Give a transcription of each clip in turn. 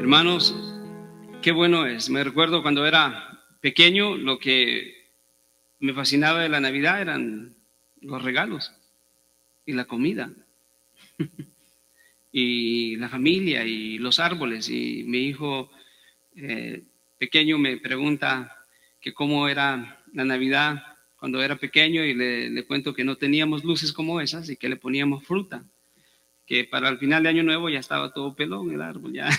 Hermanos, qué bueno es. Me recuerdo cuando era pequeño, lo que me fascinaba de la Navidad eran los regalos y la comida y la familia y los árboles. Y mi hijo pequeño me pregunta que cómo era la Navidad cuando era pequeño, y le cuento que no teníamos luces como esas y que le poníamos fruta, que para el final de Año Nuevo ya estaba todo pelón el árbol, ya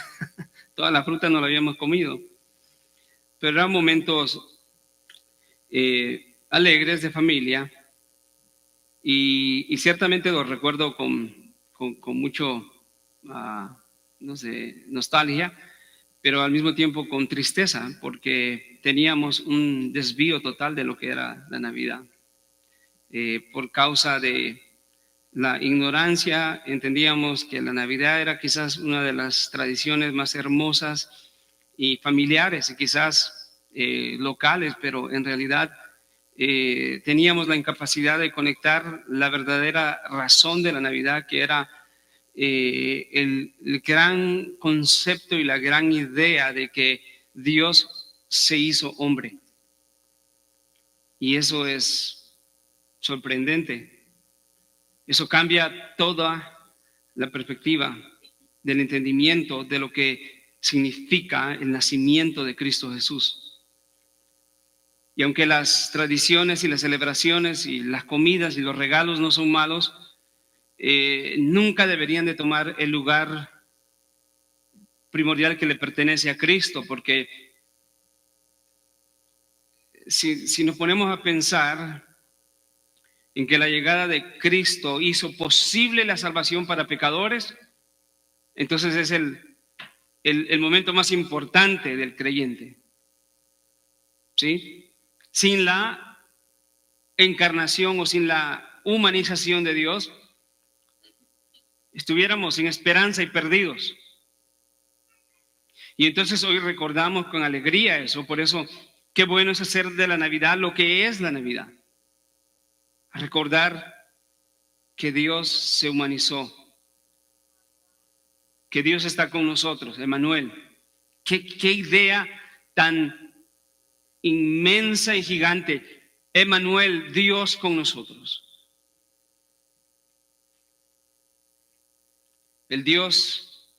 toda la fruta no la habíamos comido. Pero eran momentos alegres de familia, y ciertamente los recuerdo con mucho, no sé, nostalgia, pero al mismo tiempo con tristeza, porque teníamos un desvío total de lo que era la Navidad. Por causa de la ignorancia, entendíamos que la Navidad era quizás una de las tradiciones más hermosas y familiares, y quizás locales, pero en realidad teníamos la incapacidad de conectar la verdadera razón de la Navidad, que era el gran concepto y la gran idea de que Dios se hizo hombre. Y eso es sorprendente. Eso cambia toda la perspectiva del entendimiento de lo que significa el nacimiento de Cristo Jesús. Y aunque las tradiciones y las celebraciones y las comidas y los regalos no son malos, nunca deberían de tomar el lugar primordial que le pertenece a Cristo, porque si nos ponemos a pensar en que la llegada de Cristo hizo posible la salvación para pecadores, entonces es el momento más importante del creyente, ¿sí? Sin la encarnación o sin la humanización de Dios, estuviéramos sin esperanza y perdidos. Y entonces hoy recordamos con alegría eso. Por eso, qué bueno es hacer de la Navidad lo que es la Navidad. Recordar que Dios se humanizó, que Dios está con nosotros, Emmanuel. Qué idea tan inmensa y gigante. Emmanuel, Dios con nosotros. El Dios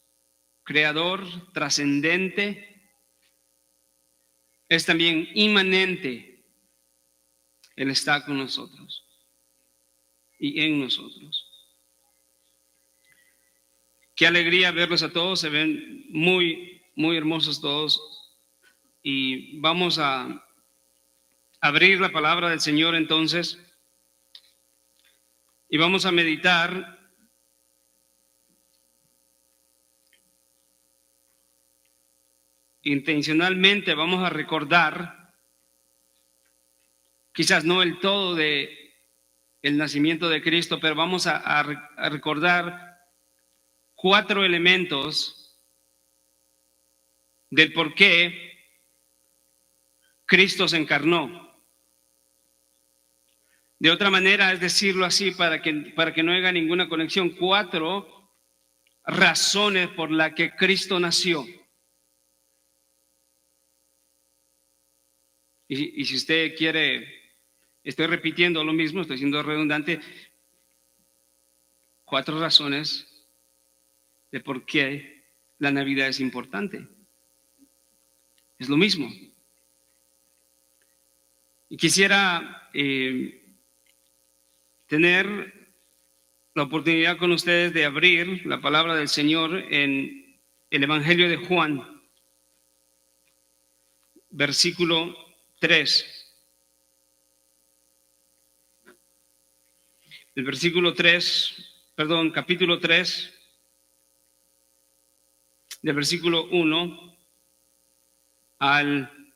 creador, trascendente, es también inmanente. Él está con nosotros y en nosotros. Qué alegría verlos a todos, se ven muy, muy hermosos todos. Y vamos a abrir la palabra del Señor entonces, y vamos a meditar intencionalmente. Vamos a recordar, quizás no el todo de el nacimiento de Cristo, pero vamos a recordar 4 elementos del por qué Cristo se encarnó. De otra manera es decirlo así para que no haya ninguna conexión. 4 razones por las que Cristo nació. Y si usted quiere, estoy repitiendo lo mismo, estoy siendo redundante. 4 razones de por qué la Navidad es importante. Es lo mismo. Y quisiera tener la oportunidad con ustedes de abrir la palabra del Señor en el Evangelio de Juan, versículo 3. El versículo 3, perdón, capítulo 3, del versículo 1 al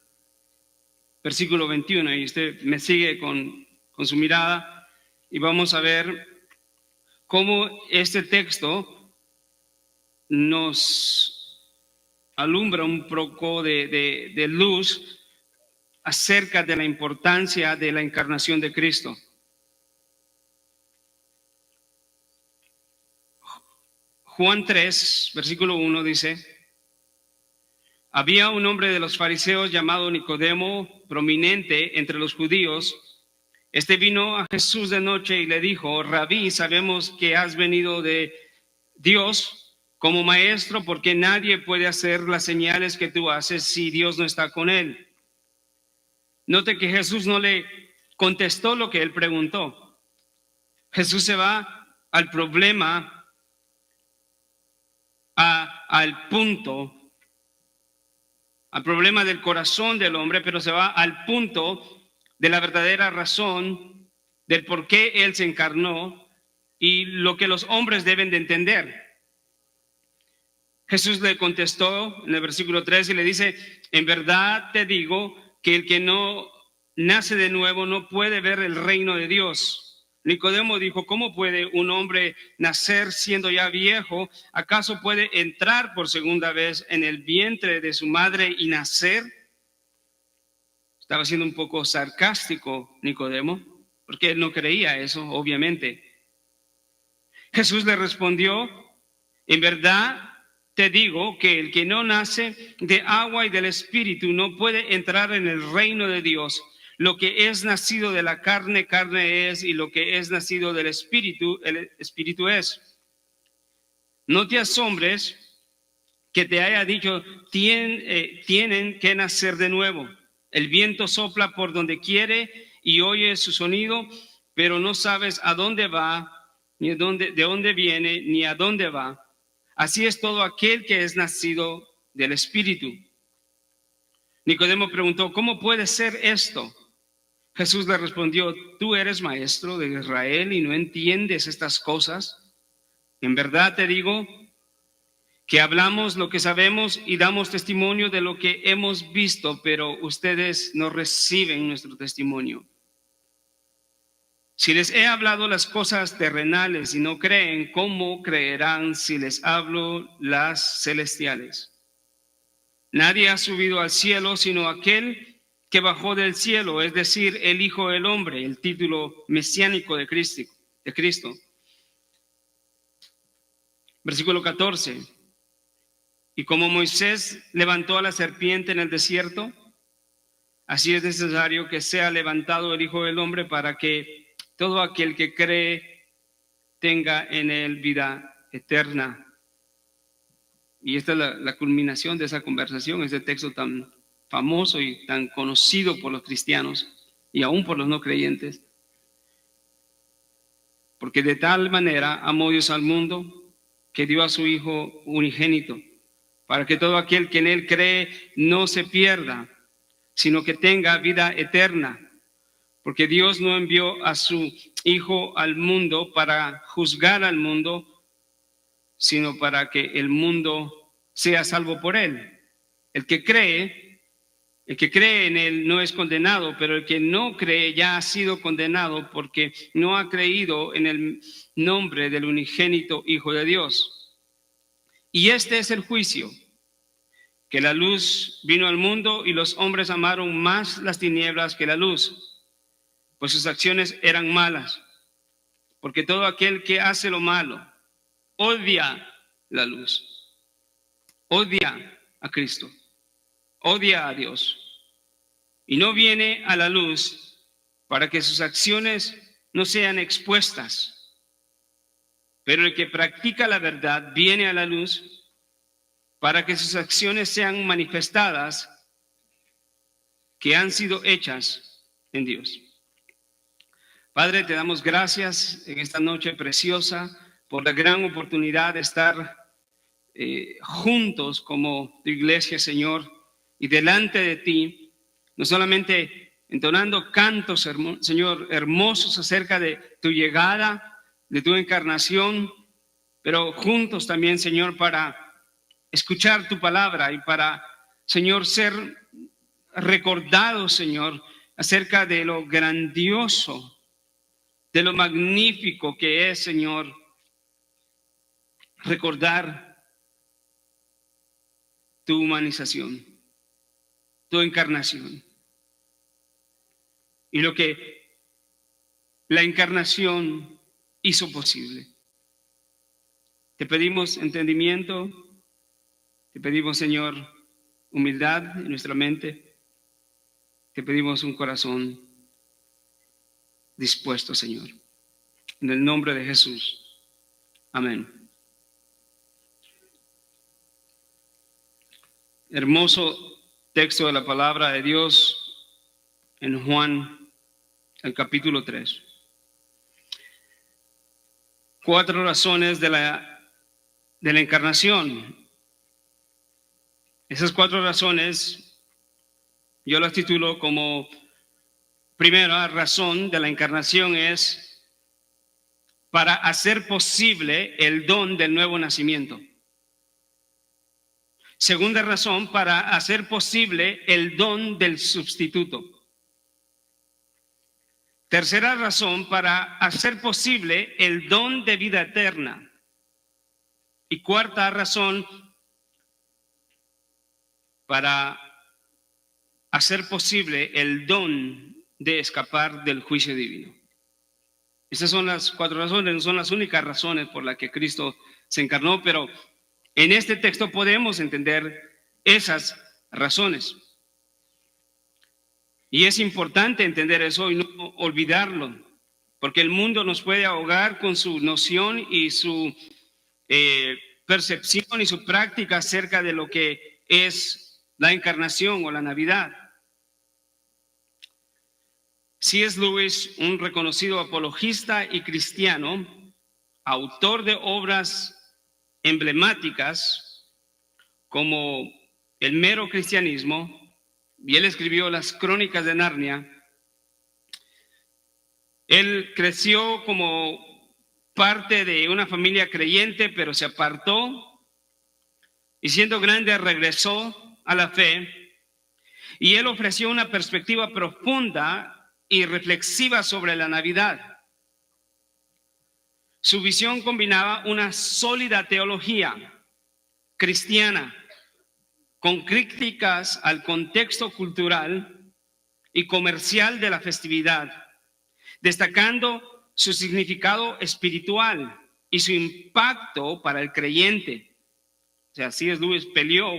versículo 21. Y usted me sigue con su mirada, y vamos a ver cómo este texto nos alumbra un poco de luz acerca de la importancia de la encarnación de Cristo. Juan 3, versículo 1 dice: Había un hombre de los fariseos llamado Nicodemo, prominente entre los judíos. Este vino a Jesús de noche y le dijo: Rabí, sabemos que has venido de Dios como maestro, porque nadie puede hacer las señales que tú haces si Dios no está con él. Note que Jesús no le contestó lo que él preguntó. Jesús se va al problema, al punto, al problema del corazón del hombre, pero se va al punto de la verdadera razón del por qué Él se encarnó y lo que los hombres deben de entender. Jesús le contestó en el versículo 3 y le dice: en verdad te digo que el que no nace de nuevo no puede ver el reino de Dios. Nicodemo dijo: ¿cómo puede un hombre nacer siendo ya viejo? ¿Acaso puede entrar por segunda vez en el vientre de su madre y nacer? Estaba siendo un poco sarcástico Nicodemo, porque él no creía eso, obviamente. Jesús le respondió: en verdad te digo que el que no nace de agua y del Espíritu no puede entrar en el reino de Dios. Lo que es nacido de la carne, carne es, y lo que es nacido del Espíritu, el Espíritu es. No te asombres que te haya dicho: tienen que nacer de nuevo. El viento sopla por donde quiere y oye su sonido, pero no sabes a dónde va, ni de dónde viene, ni a dónde va. Así es todo aquel que es nacido del Espíritu. Nicodemo preguntó: ¿cómo puede ser esto? Jesús le respondió: ¿tú eres maestro de Israel y no entiendes estas cosas? En verdad te digo que hablamos lo que sabemos y damos testimonio de lo que hemos visto, pero ustedes no reciben nuestro testimonio. Si les he hablado las cosas terrenales y no creen, ¿cómo creerán si les hablo las celestiales? Nadie ha subido al cielo sino aquel que bajó del cielo, es decir, el Hijo del Hombre, el título mesiánico de Cristo. Versículo 14. Y como Moisés levantó a la serpiente en el desierto, así es necesario que sea levantado el Hijo del Hombre, para que todo aquel que cree tenga en él vida eterna. Y esta es la culminación de esa conversación, ese texto tan famoso y tan conocido por los cristianos y aún por los no creyentes. Porque de tal manera amó Dios al mundo que dio a su Hijo unigénito, para que todo aquel que en él cree no se pierda, sino que tenga vida eterna. Porque Dios no envió a su Hijo al mundo para juzgar al mundo, sino para que el mundo sea salvo por él. El que cree en él no es condenado, pero el que no cree ya ha sido condenado, porque no ha creído en el nombre del unigénito Hijo de Dios. Y este es el juicio: que la luz vino al mundo y los hombres amaron más las tinieblas que la luz, pues sus acciones eran malas. Porque todo aquel que hace lo malo odia la luz, odia a Cristo, odia a Dios, y no viene a la luz para que sus acciones no sean expuestas. Pero el que practica la verdad viene a la luz para que sus acciones sean manifestadas, que han sido hechas en Dios. Padre, te damos gracias en esta noche preciosa por la gran oportunidad de estar juntos como tu iglesia, Señor, y delante de ti, no solamente entonando cantos, Señor, hermosos acerca de tu llegada, de tu encarnación, pero juntos también, Señor, para escuchar tu palabra y para, Señor, ser recordados, Señor, acerca de lo grandioso, de lo magnífico que es, Señor, recordar tu humanización, tu encarnación y lo que la encarnación hizo posible. Te pedimos entendimiento, te pedimos, Señor, humildad en nuestra mente, te pedimos un corazón dispuesto, Señor. En el nombre de Jesús. Amén. Hermoso texto de la palabra de Dios en Juan, el capítulo 3. 4 razones de la encarnación. Esas 4 razones yo las titulo como: primera razón de la encarnación es para hacer posible el don del nuevo nacimiento. Segunda razón, para hacer posible el don del sustituto. Tercera razón, para hacer posible el don de vida eterna. Y cuarta razón, para hacer posible el don de escapar del juicio divino. Estas son las 4 razones, no son las únicas razones por las que Cristo se encarnó, pero en este texto podemos entender esas razones. Y es importante entender eso y no olvidarlo, porque el mundo nos puede ahogar con su noción y su percepción y su práctica acerca de lo que es la encarnación o la Navidad. C.S. Lewis, un reconocido apologista y cristiano, autor de obras emblemáticas como El mero cristianismo, y él escribió las Crónicas de Narnia. Él creció como parte de una familia creyente, pero se apartó y siendo grande regresó a la fe, y él ofreció una perspectiva profunda y reflexiva sobre la Navidad. Su visión combinaba una sólida teología cristiana con críticas al contexto cultural y comercial de la festividad, destacando su significado espiritual y su impacto para el creyente. O sea, C.S. Lewis peleó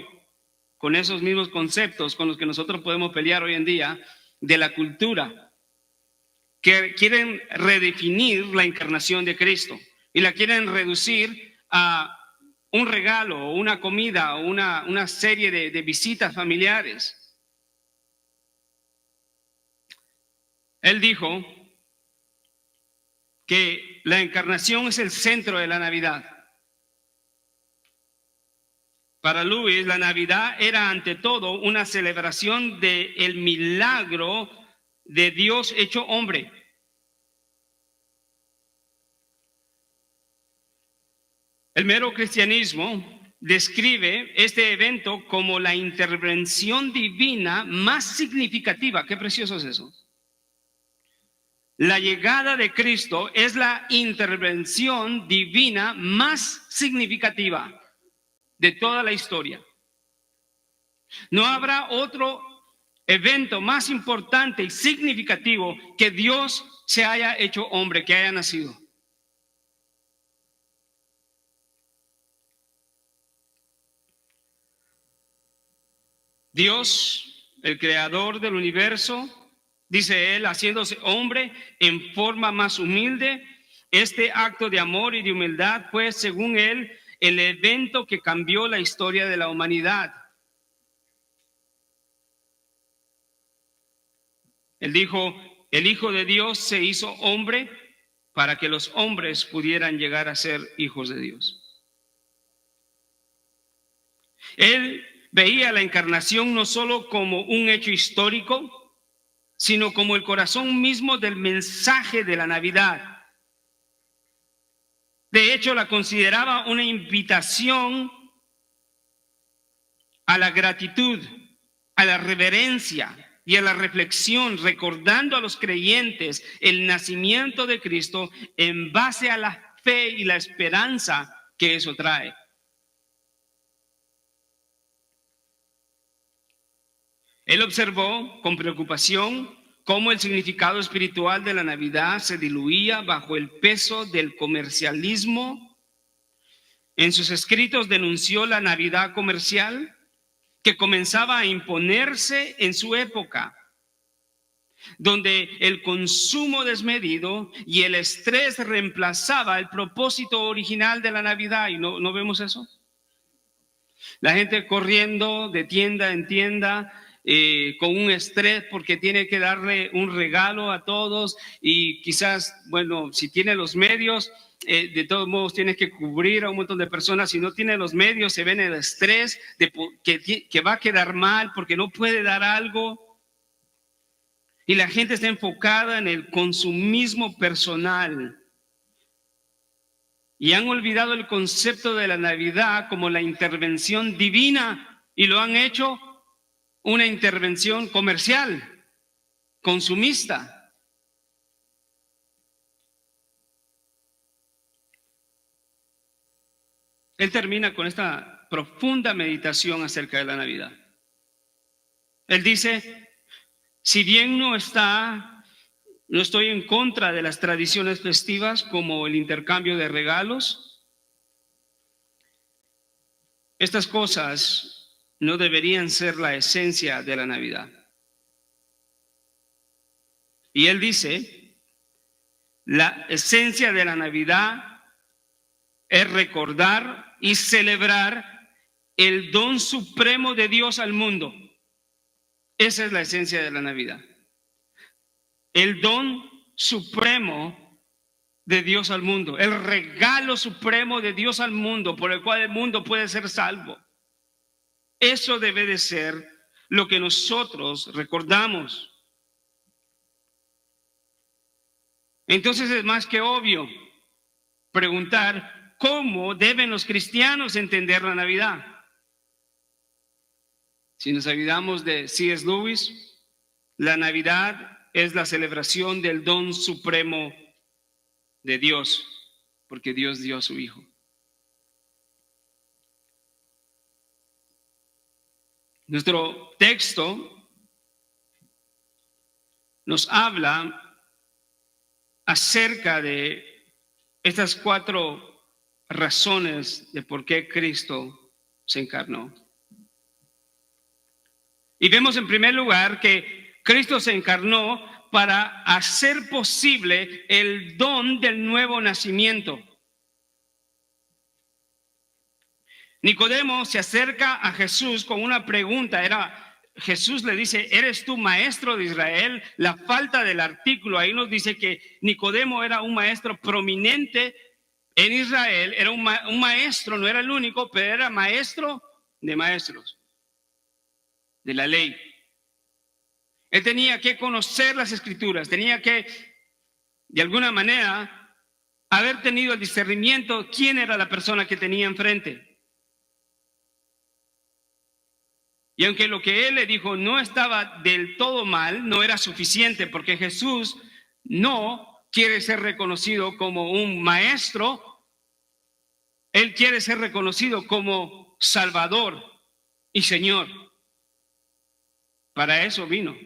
con esos mismos conceptos con los que nosotros podemos pelear hoy en día de la cultura, que quieren redefinir la encarnación de Cristo y la quieren reducir a un regalo, o una comida, o una serie de visitas familiares. Él dijo que la encarnación es el centro de la Navidad. Para Lewis, la Navidad era ante todo una celebración del milagro de Dios hecho hombre. El mero cristianismo describe este evento como la intervención divina más significativa. Qué precioso es eso. La llegada de Cristo es la intervención divina más significativa de toda la historia. No habrá otro evento más importante y significativo que Dios se haya hecho hombre, que haya nacido. Dios, el creador del universo, dice él, haciéndose hombre en forma más humilde, este acto de amor y de humildad fue, según él, el evento que cambió la historia de la humanidad. Él dijo, el Hijo de Dios se hizo hombre para que los hombres pudieran llegar a ser hijos de Dios. Él veía la encarnación no solo como un hecho histórico, sino como el corazón mismo del mensaje de la Navidad. De hecho, la consideraba una invitación a la gratitud, a la reverencia y a la reflexión, recordando a los creyentes el nacimiento de Cristo en base a la fe y la esperanza que eso trae. Él observó con preocupación cómo el significado espiritual de la Navidad se diluía bajo el peso del comercialismo. En sus escritos denunció la Navidad comercial que comenzaba a imponerse en su época, donde el consumo desmedido y el estrés reemplazaba el propósito original de la Navidad. ¿Y no vemos eso? La gente corriendo de tienda en tienda, con un estrés porque tiene que darle un regalo a todos y quizás, bueno, si tiene los medios, de todos modos tienes que cubrir a un montón de personas. Si no tiene los medios, se ve en el estrés de que va a quedar mal porque no puede dar algo. Y la gente está enfocada en el consumismo personal. Y han olvidado el concepto de la Navidad como la intervención divina y lo han hecho una intervención comercial, consumista. Él termina con esta profunda meditación acerca de la Navidad. Él dice, si bien no estoy en contra de las tradiciones festivas como el intercambio de regalos, estas cosas no deberían ser la esencia de la Navidad. Y él dice, la esencia de la Navidad es recordar y celebrar el don supremo de Dios al mundo. Esa es la esencia de la Navidad. El don supremo de Dios al mundo, el regalo supremo de Dios al mundo por el cual el mundo puede ser salvo. Eso debe de ser lo que nosotros recordamos. Entonces es más que obvio preguntar cómo deben los cristianos entender la Navidad. Si nos olvidamos de C.S. Lewis, la Navidad es la celebración del don supremo de Dios, porque Dios dio a su Hijo. Nuestro texto nos habla acerca de estas 4 razones de por qué Cristo se encarnó. Y vemos en primer lugar que Cristo se encarnó para hacer posible el don del nuevo nacimiento. Nicodemo se acerca a Jesús con una pregunta. Jesús le dice, ¿eres tú maestro de Israel? La falta del artículo ahí nos dice que Nicodemo era un maestro prominente en Israel. Era un maestro, no era el único, pero era maestro de maestros, de la ley. Él tenía que conocer las escrituras, tenía que, de alguna manera, haber tenido el discernimiento quién era la persona que tenía enfrente. Y aunque lo que él le dijo no estaba del todo mal, no era suficiente, porque Jesús no quiere ser reconocido como un maestro, él quiere ser reconocido como Salvador y Señor. Para eso vino.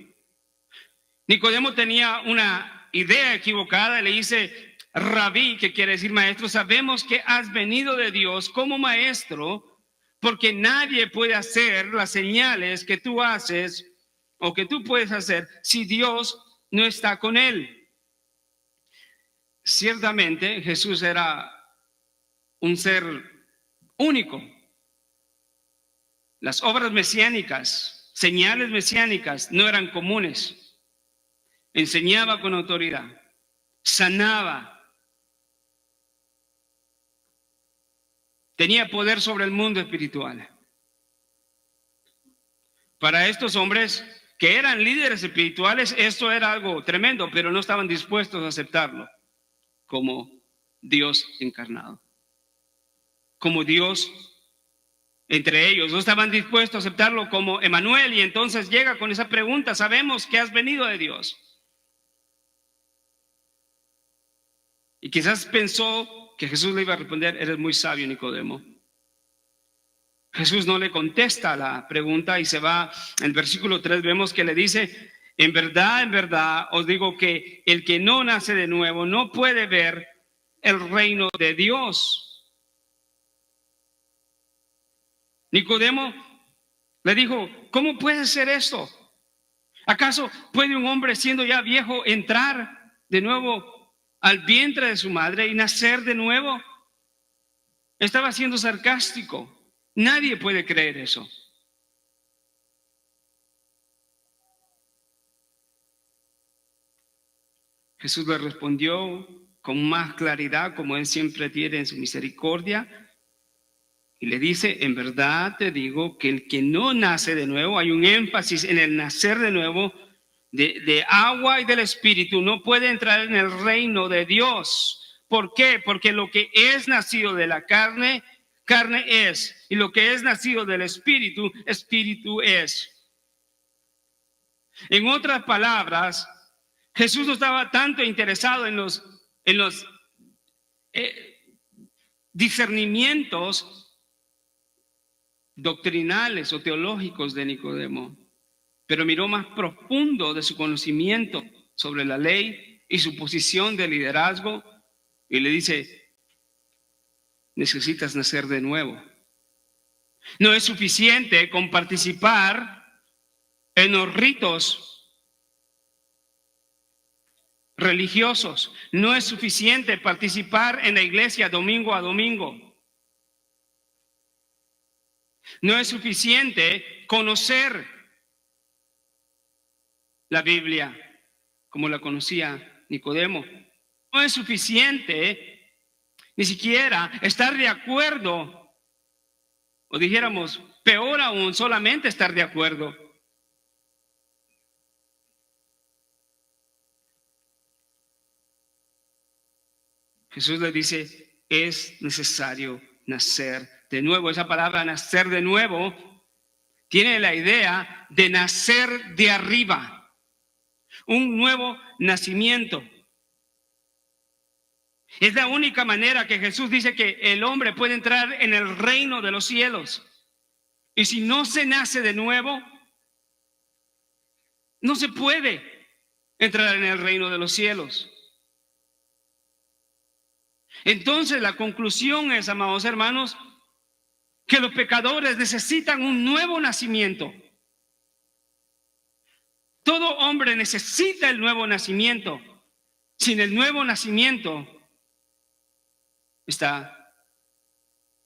Nicodemo tenía una idea equivocada, le dice, Rabí, que quiere decir maestro, sabemos que has venido de Dios como maestro, porque nadie puede hacer las señales que tú haces o que tú puedes hacer si Dios no está con él. Ciertamente Jesús era un ser único. Las obras mesiánicas, señales mesiánicas no eran comunes. Enseñaba con autoridad, sanaba, tenía poder sobre el mundo espiritual. Para estos hombres que eran líderes espirituales, esto era algo tremendo, pero no estaban dispuestos a aceptarlo como Dios encarnado, como Dios entre ellos. No estaban dispuestos a aceptarlo como Emmanuel, y entonces llega con esa pregunta, sabemos que has venido de Dios. Y quizás pensó que Jesús le iba a responder, eres muy sabio, Nicodemo. Jesús no le contesta la pregunta y se va. En el versículo 3 vemos que le dice, en verdad os digo que el que no nace de nuevo no puede ver el reino de Dios. Nicodemo Le dijo, ¿cómo puede ser esto? ¿Acaso puede un hombre siendo ya viejo entrar de nuevo al vientre de su madre y nacer de nuevo? Estaba siendo sarcástico. Nadie puede creer eso. Jesús le respondió con más claridad, como Él siempre tiene en su misericordia, y le dice, en verdad te digo que el que no nace de nuevo, hay un énfasis en el nacer de nuevo, de agua y del Espíritu, no puede entrar en el reino de Dios. ¿Por qué? Porque lo que es nacido de la carne, carne es, y lo que es nacido del Espíritu, Espíritu es. En otras palabras, Jesús no estaba tanto interesado en los discernimientos doctrinales o teológicos de Nicodemo, pero miró más profundo de su conocimiento sobre la ley y su posición de liderazgo y le dice, necesitas nacer de nuevo. No es suficiente con participar en los ritos religiosos. No es suficiente participar en la iglesia domingo a domingo. No es suficiente conocer la Biblia como la conocía Nicodemo. No es suficiente ni siquiera estar de acuerdo, o dijéramos, peor aún, solamente estar de acuerdo. Jesús le dice, es necesario nacer de nuevo. Esa palabra nacer de nuevo tiene la idea de nacer de arriba, un nuevo nacimiento. Es la única manera que Jesús dice que el hombre puede entrar en el reino de los cielos. Y si no se nace de nuevo, no se puede entrar en el reino de los cielos. Entonces la conclusión es, amados hermanos, que los pecadores necesitan un nuevo nacimiento. Todo hombre necesita el nuevo nacimiento. Sin el nuevo nacimiento está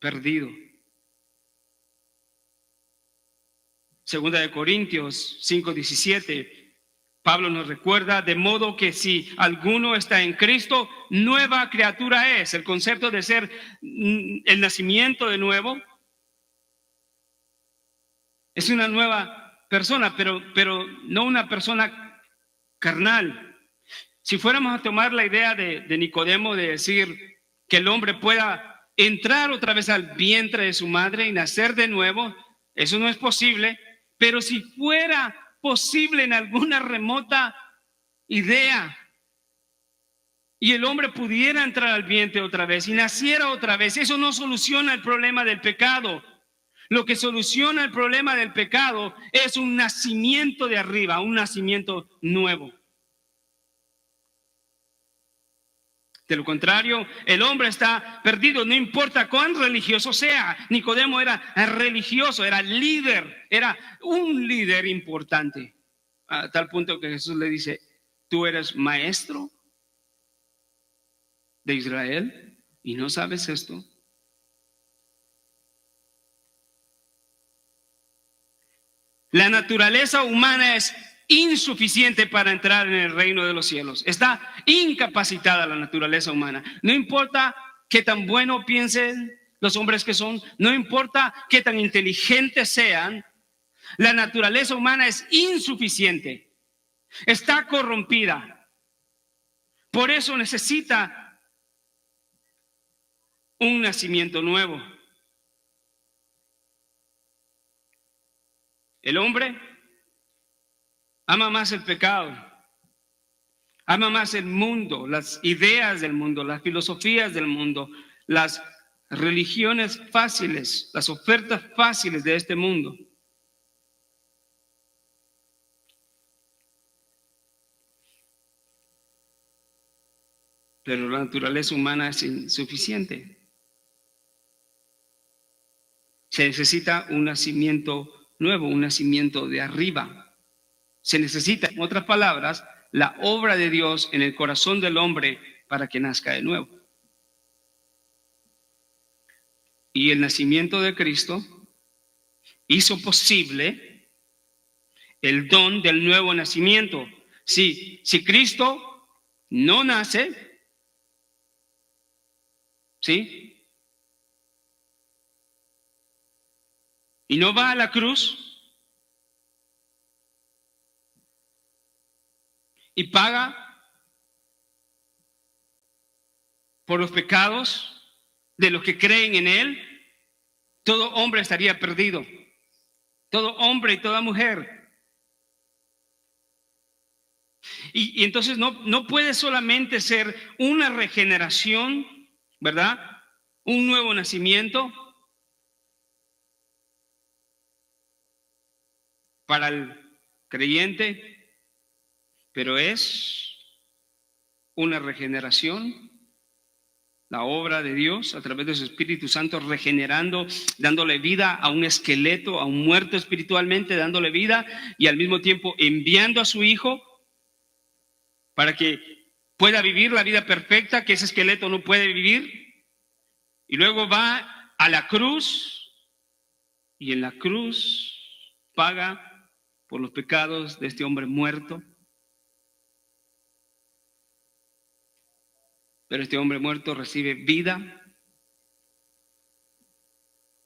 perdido. Segunda de Corintios 5:17, Pablo nos recuerda, de modo que si alguno está en Cristo, nueva criatura es. El concepto de ser el nacimiento de nuevo es una nueva persona, pero no una persona carnal. Si fuéramos a tomar la idea de Nicodemo de decir que el hombre pueda entrar otra vez al vientre de su madre y nacer de nuevo, eso no es posible, pero si fuera posible en alguna remota idea y el hombre pudiera entrar al vientre otra vez y naciera otra vez, eso no soluciona el problema del pecado. Lo que soluciona el problema del pecado es un nacimiento de arriba, un nacimiento nuevo. De lo contrario, el hombre está perdido, no importa cuán religioso sea. Nicodemo era religioso, era líder, era un líder importante. A tal punto que Jesús le dice, ¿tú eres maestro de Israel y no sabes esto? La naturaleza humana es insuficiente para entrar en el reino de los cielos. Está incapacitada la naturaleza humana. No importa qué tan bueno piensen los hombres que son, no importa qué tan inteligentes sean, la naturaleza humana es insuficiente. Está corrompida. Por eso necesita un nacimiento nuevo. El hombre ama más el pecado, ama más el mundo, las ideas del mundo, las filosofías del mundo, las religiones fáciles, las ofertas fáciles de este mundo. Pero la naturaleza humana es insuficiente. Se necesita un nacimiento nuevo, un nacimiento de arriba. Se necesita, en otras palabras, la obra de Dios en el corazón del hombre para que nazca de nuevo. Y el nacimiento de Cristo hizo posible el don del nuevo nacimiento. Si Cristo no nace, ¿sí?, y no va a la cruz y paga por los pecados de los que creen en Él, todo hombre estaría perdido. Todo hombre y toda mujer. Y entonces no puede solamente ser una regeneración, ¿verdad? Un nuevo nacimiento para el creyente, pero es una regeneración, la obra de Dios a través de su Espíritu Santo regenerando, dándole vida a un esqueleto, a un muerto espiritualmente, dándole vida y al mismo tiempo enviando a su Hijo para que pueda vivir la vida perfecta que ese esqueleto no puede vivir. Y luego va a la cruz y en la cruz paga por los pecados de este hombre muerto. Pero este hombre muerto recibe vida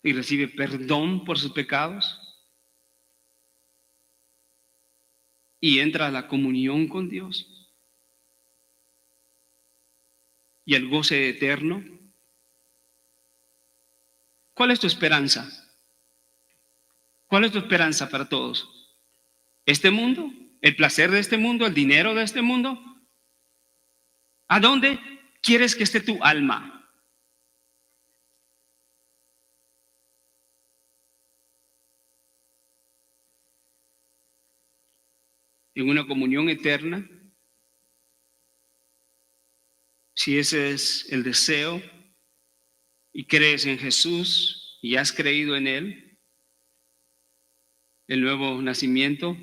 y recibe perdón por sus pecados y entra a la comunión con Dios y el goce eterno. ¿Cuál es tu esperanza? ¿Cuál es tu esperanza para todos? ¿Este mundo? ¿El placer de este mundo? ¿El dinero de este mundo? ¿A dónde quieres que esté tu alma? ¿En una comunión eterna? Si ese es el deseo y crees en Jesús y has creído en Él, el nuevo nacimiento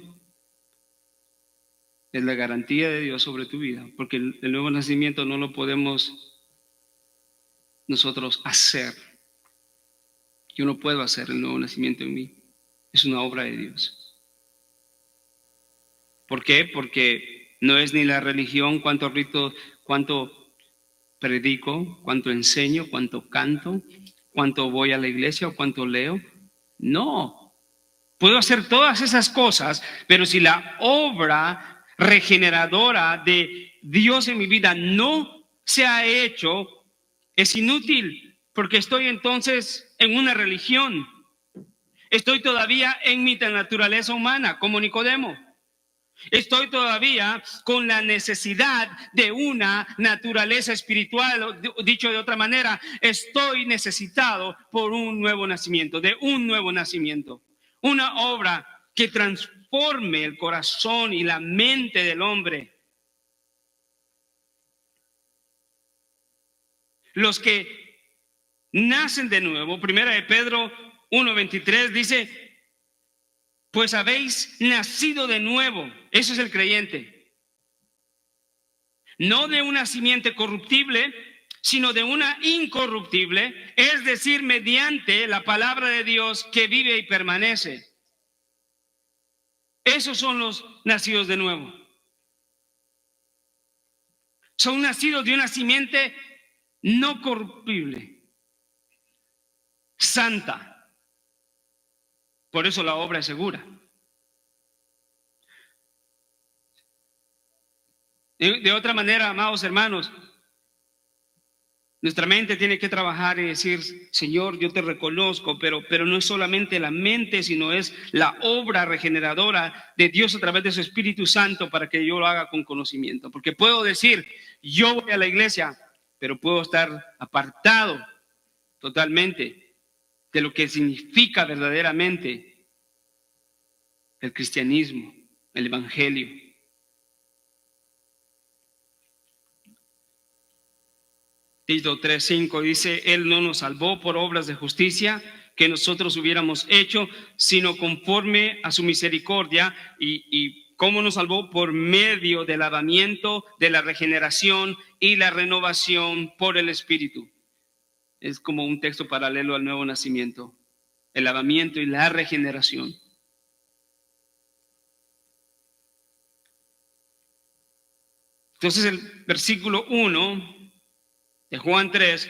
es la garantía de Dios sobre tu vida, porque el nuevo nacimiento no lo podemos nosotros hacer. Yo no puedo hacer el nuevo nacimiento en mí. Es una obra de Dios. ¿Por qué? Porque no es ni la religión, cuánto rito, cuánto predico, cuánto enseño, cuánto canto, cuánto voy a la iglesia o cuánto leo. No. Puedo hacer todas esas cosas, pero si la obra regeneradora de Dios en mi vida no se ha hecho, es inútil, porque estoy entonces en una religión. Estoy todavía en mi naturaleza humana, como Nicodemo. Estoy todavía con la necesidad de una naturaleza espiritual, dicho de otra manera, estoy necesitado por un nuevo nacimiento, de un nuevo nacimiento. Una obra que transforme el corazón y la mente del hombre. Los que nacen de nuevo, primera de Pedro 1:23 dice, pues habéis nacido de nuevo. Eso es el creyente. No de una simiente corruptible, sino de una incorruptible, es decir, mediante la palabra de Dios que vive y permanece. Esos son los nacidos de nuevo. Son nacidos de una simiente no corruptible, santa. Por eso la obra es segura. De otra manera, amados hermanos, nuestra mente tiene que trabajar y decir, Señor, yo te reconozco, pero no es solamente la mente, sino es la obra regeneradora de Dios a través de su Espíritu Santo para que yo lo haga con conocimiento. Porque puedo decir, yo voy a la iglesia, pero puedo estar apartado totalmente de lo que significa verdaderamente el cristianismo, el evangelio. Tito 3:5 dice, Él no nos salvó por obras de justicia que nosotros hubiéramos hecho, sino conforme a su misericordia. Y cómo nos salvó: por medio del lavamiento, de la regeneración y la renovación por el Espíritu. Es como un texto paralelo al nuevo nacimiento, el lavamiento y la regeneración. Entonces, el versículo 1 de Juan 3,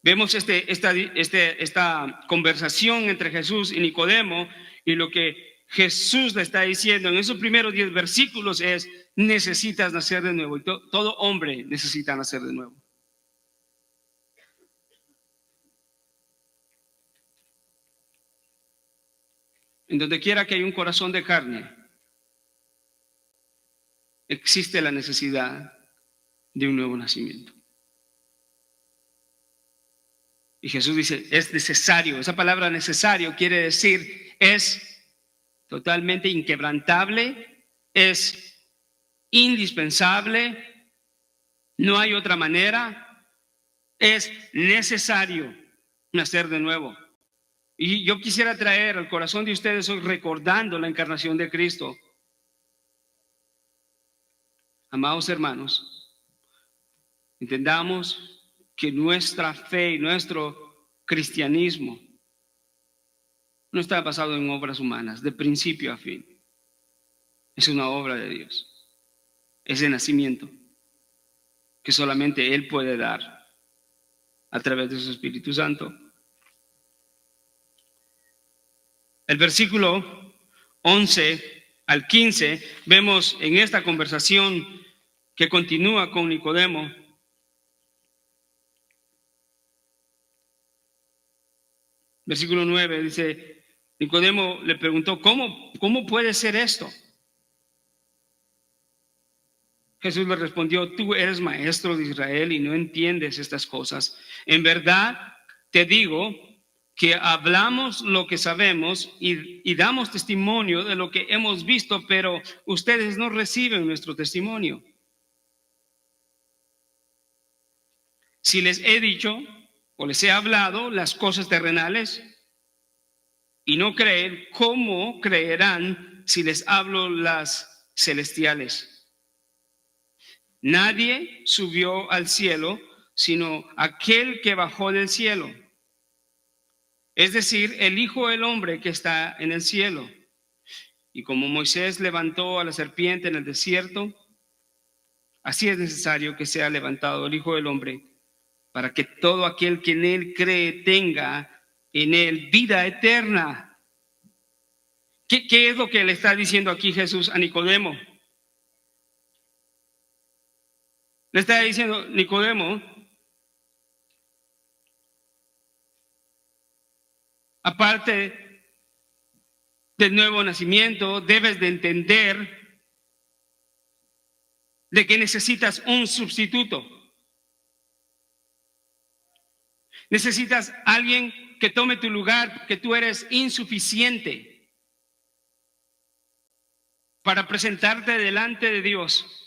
vemos esta conversación entre Jesús y Nicodemo, y lo que Jesús le está diciendo en esos primeros 10 versículos es: necesitas nacer de nuevo. Y todo hombre necesita nacer de nuevo. En donde quiera que hay un corazón de carne, existe la necesidad de un nuevo nacimiento. Y Jesús dice: es necesario. Esa palabra necesario quiere decir es totalmente inquebrantable, es indispensable, no hay otra manera, es necesario nacer de nuevo. Y yo quisiera traer al corazón de ustedes hoy, recordando la encarnación de Cristo. Amados hermanos, entendamos que nuestra fe y nuestro cristianismo no está basado en obras humanas, de principio a fin. Es una obra de Dios. Es de nacimiento que solamente Él puede dar a través de su Espíritu Santo. El versículo 11 al 15, vemos en esta conversación que continúa con Nicodemo. Versículo 9 dice: Nicodemo le preguntó: ¿Cómo puede ser esto? Jesús le respondió: tú eres maestro de Israel y no entiendes estas cosas. En verdad te digo que hablamos lo que sabemos y damos testimonio de lo que hemos visto, pero ustedes no reciben nuestro testimonio. Si les he dicho o les he hablado las cosas terrenales y no creen, ¿cómo creerán si les hablo las celestiales? Nadie subió al cielo sino aquel que bajó del cielo, es decir, el Hijo del Hombre que está en el cielo. Y como Moisés levantó a la serpiente en el desierto, así es necesario que sea levantado el Hijo del Hombre, para que todo aquel que en él cree tenga en él vida eterna. ¿Qué es lo que le está diciendo aquí Jesús a Nicodemo? Le está diciendo: Nicodemo, aparte del nuevo nacimiento, debes de entender de que necesitas un sustituto. Necesitas alguien que tome tu lugar, que tú eres insuficiente para presentarte delante de Dios.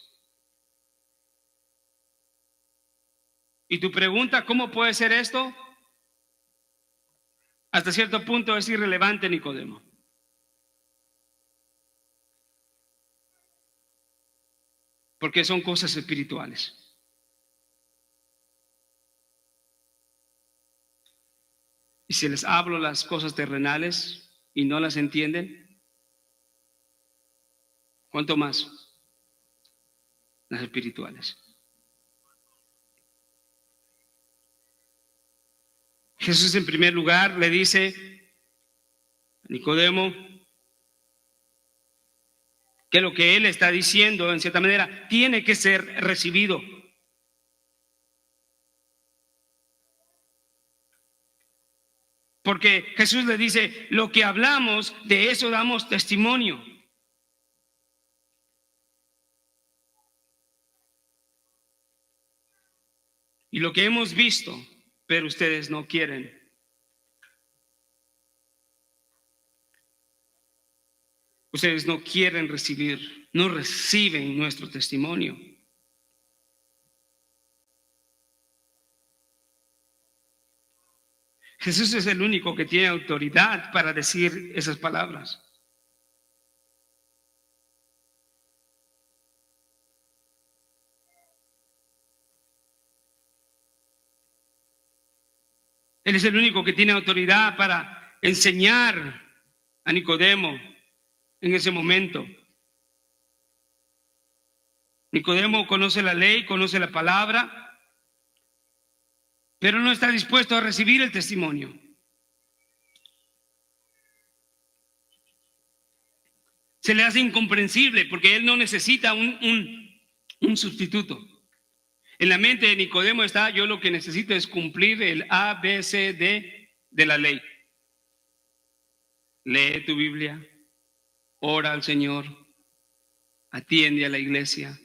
Y tu pregunta: ¿cómo puede ser esto? Hasta cierto punto es irrelevante, Nicodemo. Porque son cosas espirituales. Y si les hablo las cosas terrenales y no las entienden, ¿cuánto más las espirituales? Jesús, en primer lugar, le dice a Nicodemo que lo que él está diciendo, en cierta manera, tiene que ser recibido. Porque Jesús le dice: lo que hablamos, de eso damos testimonio. Y lo que hemos visto, pero ustedes no quieren. Ustedes no quieren recibir, no reciben nuestro testimonio. Jesús es el único que tiene autoridad para decir esas palabras. Él es el único que tiene autoridad para enseñar a Nicodemo en ese momento. Nicodemo conoce la ley, conoce la palabra, pero no está dispuesto a recibir el testimonio. Se le hace incomprensible porque él no necesita un sustituto. En la mente de Nicodemo está: yo lo que necesito es cumplir el A, B, C, D de la ley. Lee tu Biblia, ora al Señor, atiende a la iglesia,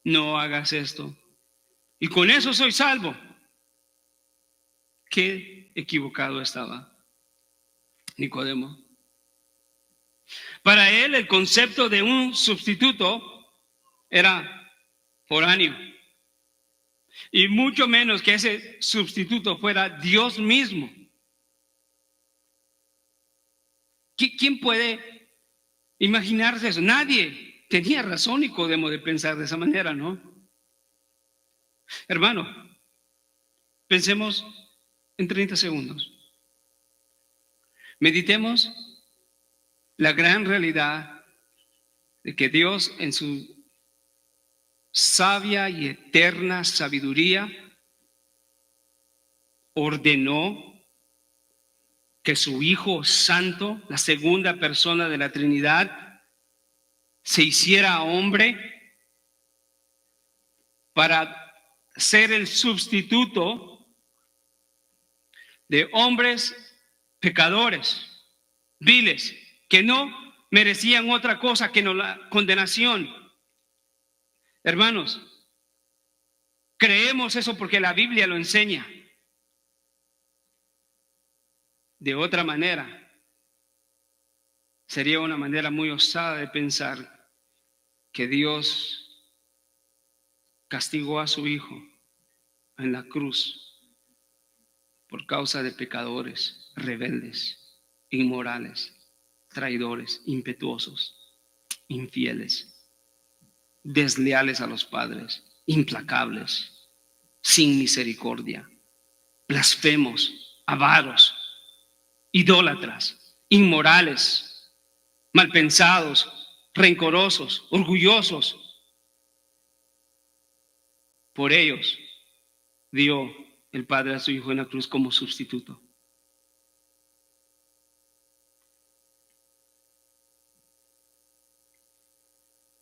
no hagas esto, y con eso soy salvo. Qué equivocado estaba Nicodemo. Para él el concepto de un sustituto era foráneo, y mucho menos que ese sustituto fuera Dios mismo. ¿Quién puede imaginarse eso? Nadie. Tenía razón Nicodemo de pensar de esa manera, ¿no? Hermano, pensemos en 30 segundos. Meditemos la gran realidad de que Dios, en su sabia y eterna sabiduría, ordenó que su Hijo Santo, la segunda persona de la Trinidad, se hiciera hombre para ser el sustituto de hombres pecadores, viles, que no merecían otra cosa que no la condenación. Hermanos, creemos eso porque la Biblia lo enseña. De otra manera, sería una manera muy osada de pensar que Dios castigó a su Hijo en la cruz por causa de pecadores, rebeldes, inmorales, traidores, impetuosos, infieles, desleales a los padres, implacables, sin misericordia, blasfemos, avaros, idólatras, inmorales, malpensados, rencorosos, orgullosos. Por ellos dio el Padre a su Hijo en la cruz como sustituto.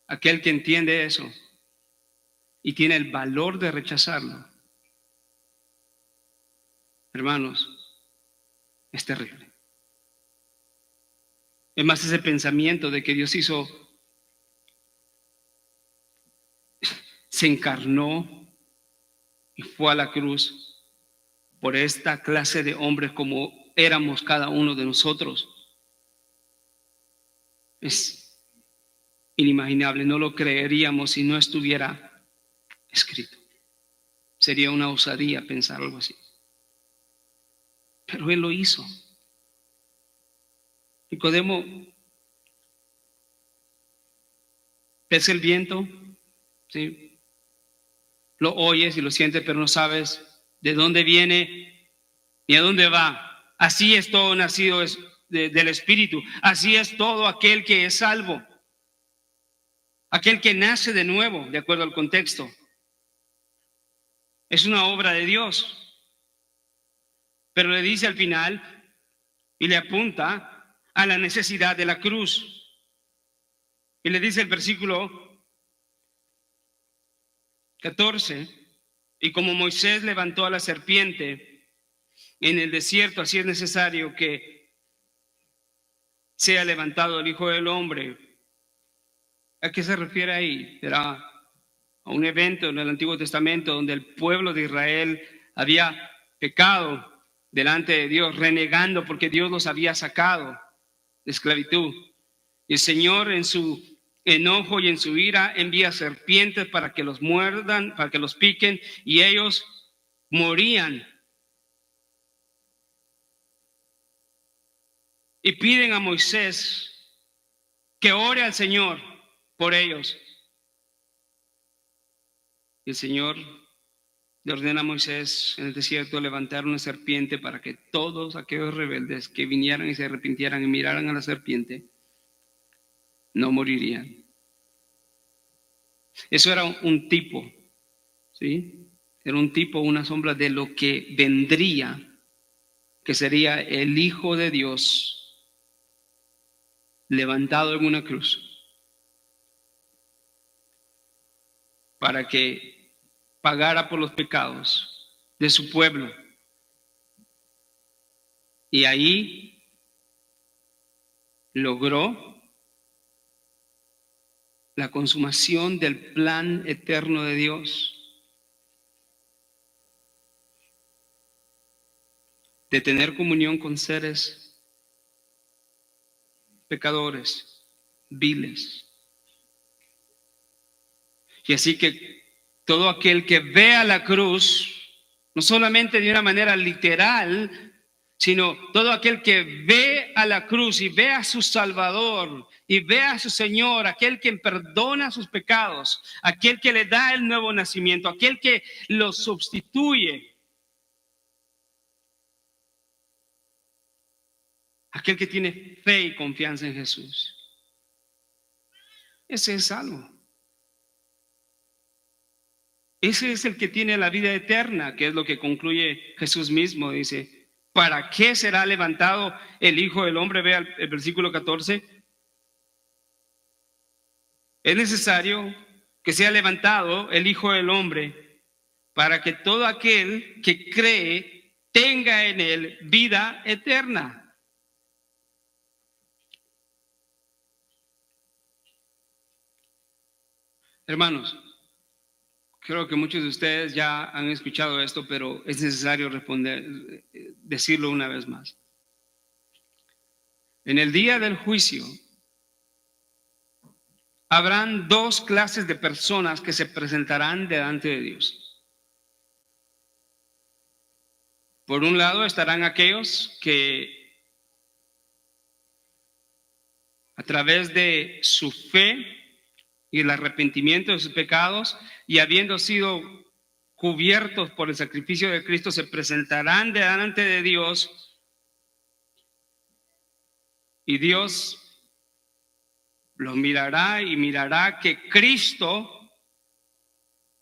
Aquel que entiende eso y tiene el valor de rechazarlo, hermanos, es terrible. Es más, ese pensamiento de que Dios se encarnó y fue a la cruz por esta clase de hombres como éramos cada uno de nosotros, es inimaginable. No lo creeríamos si no estuviera escrito. Sería una osadía pensar algo así. Pero Él lo hizo. Nicodemo, ves el viento, ¿sí? Lo oyes y lo sientes, pero no sabes de dónde viene ni a dónde va. Así es todo nacido del Espíritu. Así es todo aquel que es salvo. Aquel que nace de nuevo, de acuerdo al contexto. Es una obra de Dios. Pero le dice al final y le apunta a la necesidad de la cruz. Y le dice el versículo 14: y como Moisés levantó a la serpiente en el desierto, así es necesario que sea levantado el Hijo del Hombre. ¿A qué se refiere ahí? Era a un evento en el Antiguo Testamento donde el pueblo de Israel había pecado delante de Dios, renegando porque Dios los había sacado de esclavitud. Y el Señor, en su enojo y en su ira, envía serpientes para que los muerdan, para que los piquen, y ellos morían y piden a Moisés que ore al Señor por ellos. Y el Señor le ordena a Moisés en el desierto levantar una serpiente para que todos aquellos rebeldes que vinieran y se arrepintieran y miraran a la serpiente no morirían. Eso era un tipo, ¿sí? Era un tipo, una sombra de lo que vendría, que sería el Hijo de Dios levantado en una cruz para que pagara por los pecados de su pueblo. Y ahí logró la consumación del plan eterno de Dios de tener comunión con seres pecadores, viles. Y así que todo aquel que vea la cruz, no solamente de una manera literal, sino todo aquel que ve a la cruz y ve a su Salvador y ve a su Señor, aquel que perdona sus pecados, aquel que le da el nuevo nacimiento, aquel que lo sustituye, aquel que tiene fe y confianza en Jesús. Ese es salvo. Ese es el que tiene la vida eterna, que es lo que concluye Jesús mismo. Dice, ¿para qué será levantado el Hijo del Hombre? Vea el versículo 14. Es necesario que sea levantado el Hijo del Hombre para que todo aquel que cree tenga en él vida eterna. Hermanos, creo que muchos de ustedes ya han escuchado esto, pero es necesario decirlo una vez más. En el día del juicio, habrán dos clases de personas que se presentarán delante de Dios. Por un lado estarán aquellos que a través de su fe y el arrepentimiento de sus pecados y habiendo sido cubiertos por el sacrificio de Cristo, se presentarán delante de Dios y Dios los mirará y mirará que Cristo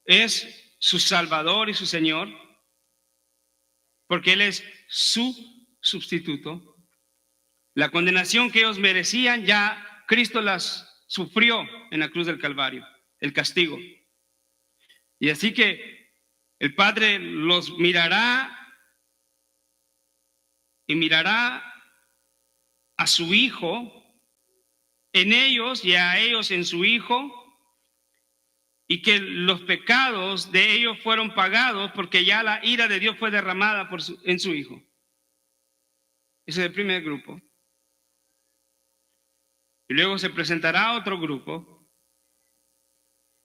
es su Salvador y su Señor, porque Él es su sustituto. La condenación que ellos merecían ya Cristo las sufrió en la cruz del Calvario, el castigo. Y así que el Padre los mirará y mirará a su Hijo en ellos y a ellos en su Hijo, y que los pecados de ellos fueron pagados porque ya la ira de Dios fue derramada en su Hijo. Ese es el primer grupo. Y luego se presentará otro grupo,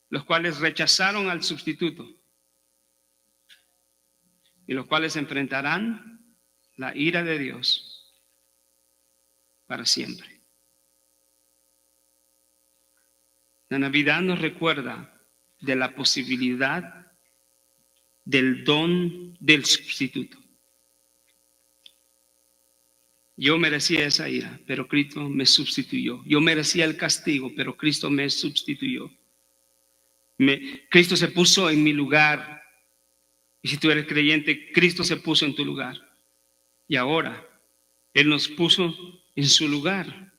los cuales rechazaron al sustituto y los cuales enfrentarán la ira de Dios para siempre. La Navidad nos recuerda de la posibilidad del don del sustituto. Yo merecía esa ira, pero Cristo me sustituyó. Yo merecía el castigo, pero Cristo me sustituyó. Cristo se puso en mi lugar. Y si tú eres creyente, Cristo se puso en tu lugar. Y ahora Él nos puso en su lugar.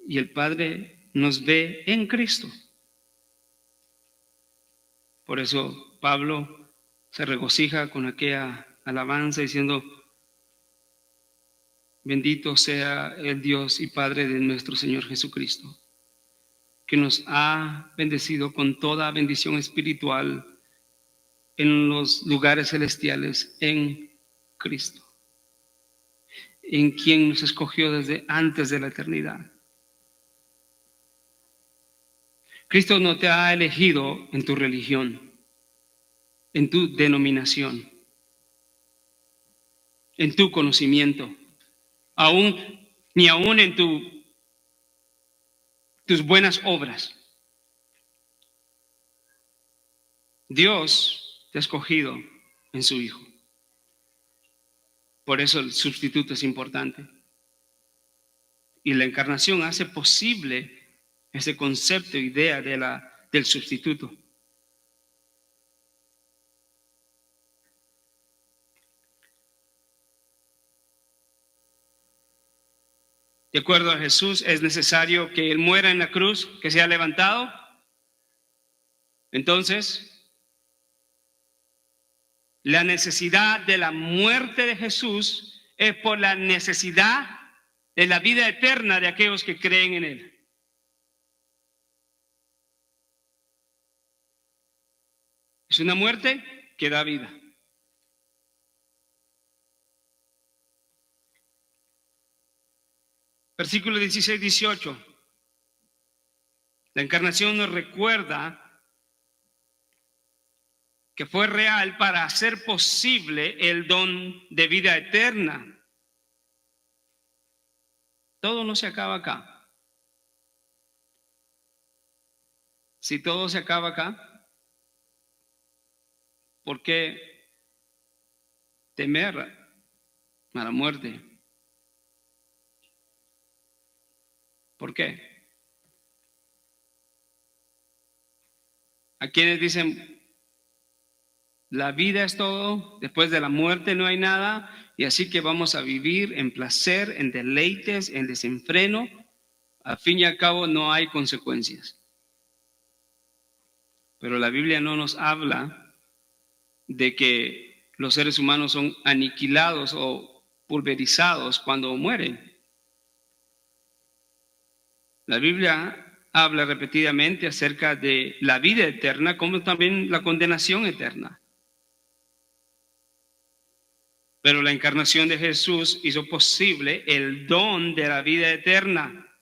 Y el Padre nos ve en Cristo. Por eso Pablo se regocija con aquella alabanza diciendo: bendito sea el Dios y Padre de nuestro Señor Jesucristo, que nos ha bendecido con toda bendición espiritual en los lugares celestiales en Cristo, en quien nos escogió desde antes de la eternidad. Cristo no te ha elegido en tu religión, en tu denominación, en tu conocimiento. ni aún en tus buenas obras. Dios te ha escogido en su Hijo. Por eso el sustituto es importante. Y la encarnación hace posible ese concepto, idea del sustituto. De acuerdo a Jesús, es necesario que Él muera en la cruz, que sea levantado. Entonces, la necesidad de la muerte de Jesús es por la necesidad de la vida eterna de aquellos que creen en Él. Es una muerte que da vida. Versículo 16-18. La encarnación nos recuerda que fue real para hacer posible el don de vida eterna. Todo no se acaba acá. Si todo se acaba acá, ¿por qué temer a la muerte? ¿Por qué? ¿A quienes dicen la vida es todo, después de la muerte no hay nada, y así que vamos a vivir en placer, en deleites, en desenfreno? Al fin y al cabo no hay consecuencias. Pero la Biblia no nos habla de que los seres humanos son aniquilados o pulverizados cuando mueren. La Biblia habla repetidamente acerca de la vida eterna, como también la condenación eterna. Pero la encarnación de Jesús hizo posible el don de la vida eterna,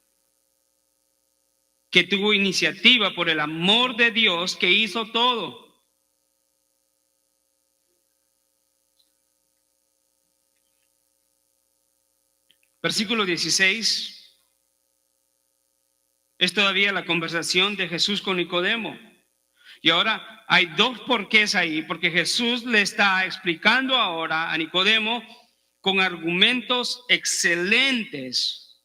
que tuvo iniciativa por el amor de Dios que hizo todo. Versículo 16 es todavía la conversación de Jesús con Nicodemo. Y ahora hay dos porqués ahí, porque Jesús le está explicando ahora a Nicodemo con argumentos excelentes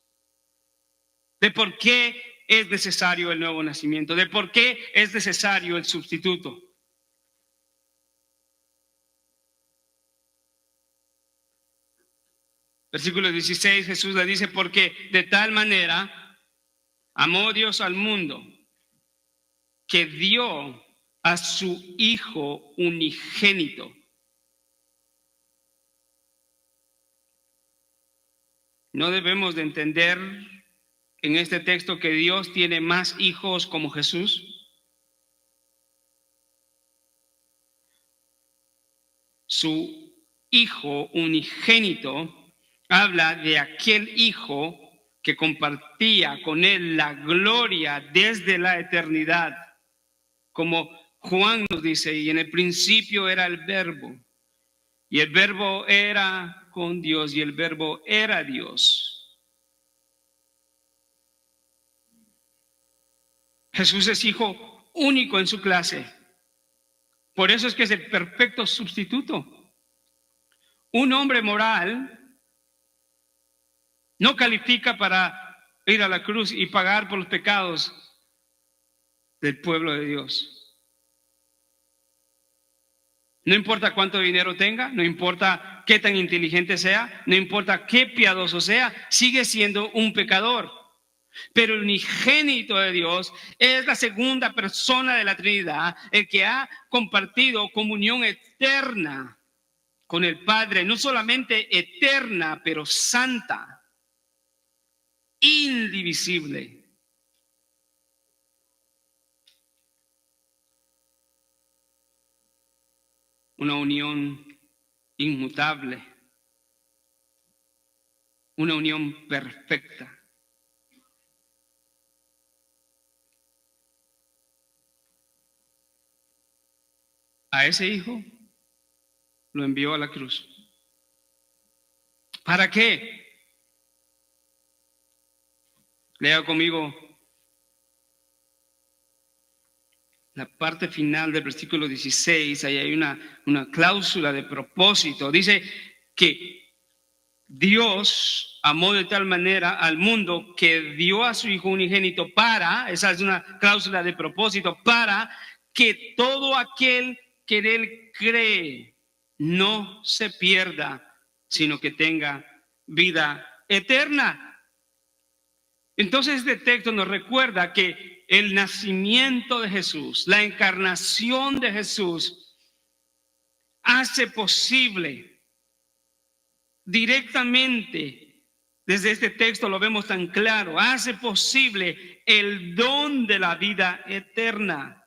de por qué es necesario el nuevo nacimiento, de por qué es necesario el sustituto. Versículo 16, Jesús le dice, porque de tal manera amó Dios al mundo que dio a su Hijo unigénito. No debemos de entender en este texto que Dios tiene más hijos como Jesús. Su Hijo unigénito habla de aquel Hijo que compartía con Él la gloria desde la eternidad. Como Juan nos dice, y en el principio era el Verbo, y el Verbo era con Dios, y el Verbo era Dios. Jesús es hijo único en su clase. Por eso es que es el perfecto sustituto. Un hombre moral no califica para ir a la cruz y pagar por los pecados del pueblo de Dios. No importa cuánto dinero tenga, no importa qué tan inteligente sea, no importa qué piadoso sea, sigue siendo un pecador. Pero el unigénito de Dios es la segunda persona de la Trinidad, el que ha compartido comunión eterna con el Padre, no solamente eterna, pero santa, indivisible. Una unión inmutable, una unión perfecta. A ese hijo lo envió a la cruz. ¿Para qué? Lea conmigo la parte final del versículo 16. Ahí hay una cláusula de propósito. Dice que Dios amó de tal manera al mundo que dio a su Hijo unigénito para, esa es una cláusula de propósito, para que todo aquel que en Él cree no se pierda, sino que tenga vida eterna. Entonces este texto nos recuerda que el nacimiento de Jesús, la encarnación de Jesús, hace posible directamente, desde este texto lo vemos tan claro, hace posible el don de la vida eterna.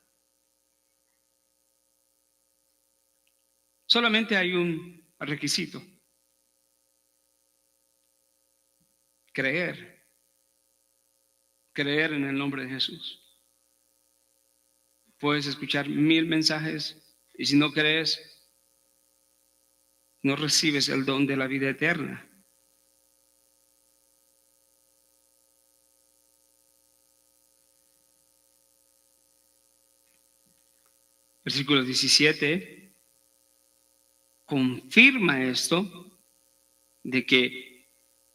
Solamente hay un requisito: creer en el nombre de Jesús. Puedes escuchar 1000 mensajes y si no crees, no recibes el don de la vida eterna. Versículo 17 confirma esto, de que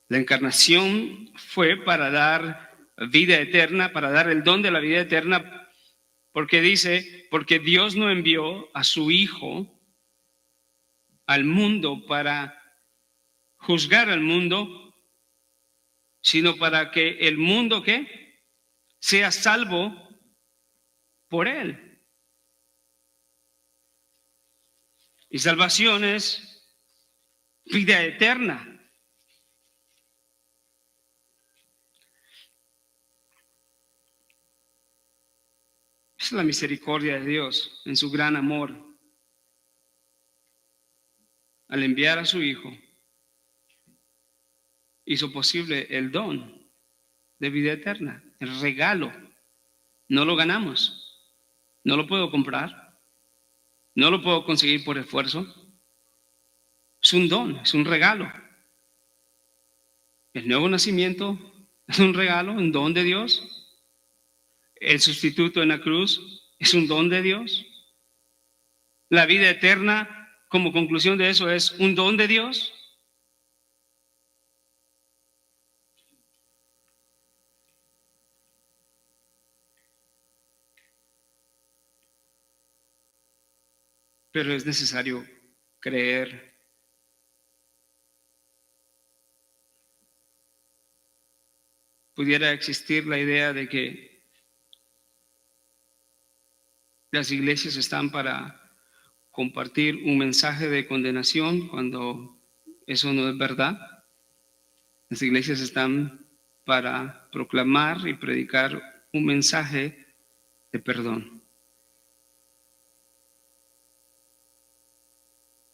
la encarnación fue para dar vida eterna, para dar el don de la vida eterna, porque dice, porque Dios no envió a su Hijo al mundo para juzgar al mundo, sino para que el mundo ¿qué? Sea salvo por él. Y salvación es vida eterna. Es la misericordia de Dios en su gran amor. Al enviar a su Hijo, hizo posible el don de vida eterna, el regalo. No lo ganamos, no lo puedo comprar, no lo puedo conseguir por esfuerzo. Es un don, es un regalo. El nuevo nacimiento es un regalo, un don de Dios. El sustituto en la cruz es un don de Dios. La vida eterna, como conclusión de eso, es un don de Dios. Pero es necesario creer. Pudiera existir la idea de que las iglesias están para compartir un mensaje de condenación cuando eso no es verdad. Las iglesias están para proclamar y predicar un mensaje de perdón.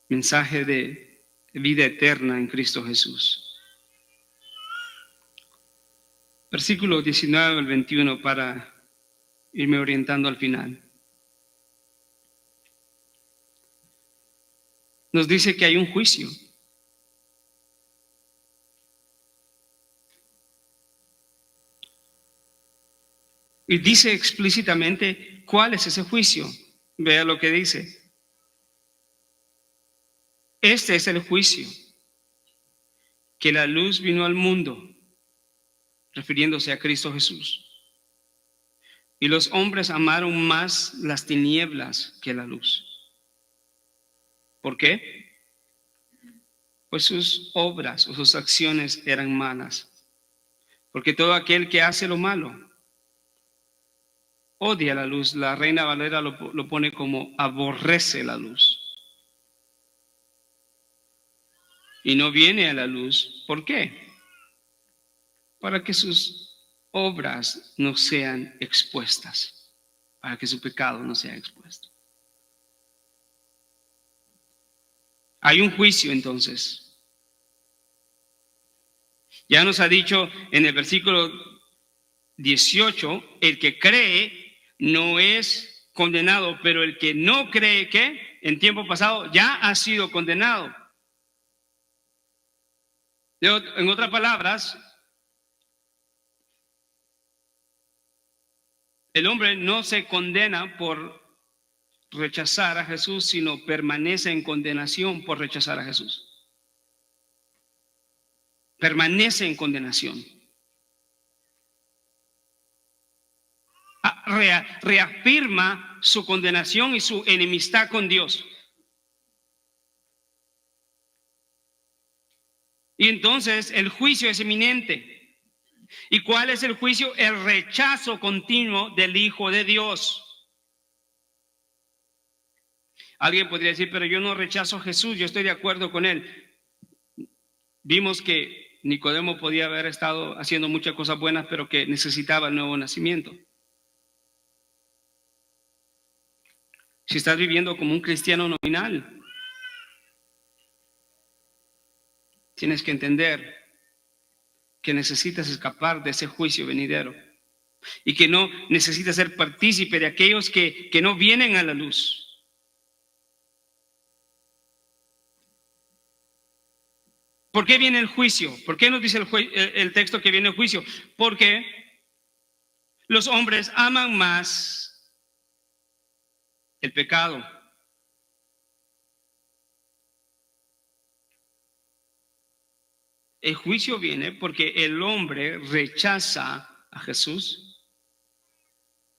Mensaje de vida eterna en Cristo Jesús. Versículo 19 al 21 para irme orientando al final. Nos dice que hay un juicio. Y dice explícitamente cuál es ese juicio. Vea lo que dice. Este es el juicio, que la luz vino al mundo, refiriéndose a Cristo Jesús. Y los hombres amaron más las tinieblas que la luz. ¿Por qué? Pues sus obras o sus acciones eran malas. Porque todo aquel que hace lo malo odia la luz. La Reina Valera lo pone como aborrece la luz. Y no viene a la luz. ¿Por qué? Para que sus obras no sean expuestas. Para que su pecado no sea expuesto. Hay un juicio entonces. Ya nos ha dicho en el versículo 18, el que cree no es condenado, pero el que no cree, ¿qué? En tiempo pasado ya ha sido condenado. En otras palabras, El hombre no se condena por rechazar a Jesús, sino permanece en condenación por rechazar a Jesús. Permanece en condenación. Reafirma su condenación y su enemistad con Dios. Y entonces el juicio es inminente. ¿Y cuál es el juicio? El rechazo continuo del Hijo de Dios. Alguien podría decir, pero yo no rechazo a Jesús, yo estoy de acuerdo con él. Vimos que Nicodemo podía haber estado haciendo muchas cosas buenas, pero que necesitaba el nuevo nacimiento. Si estás viviendo como un cristiano nominal, tienes que entender que necesitas escapar de ese juicio venidero y que no necesitas ser partícipe de aquellos que no vienen a la luz. ¿Por qué viene el juicio? ¿Por qué nos dice el texto que viene el juicio? Porque los hombres aman más el pecado. El juicio viene porque el hombre rechaza a Jesús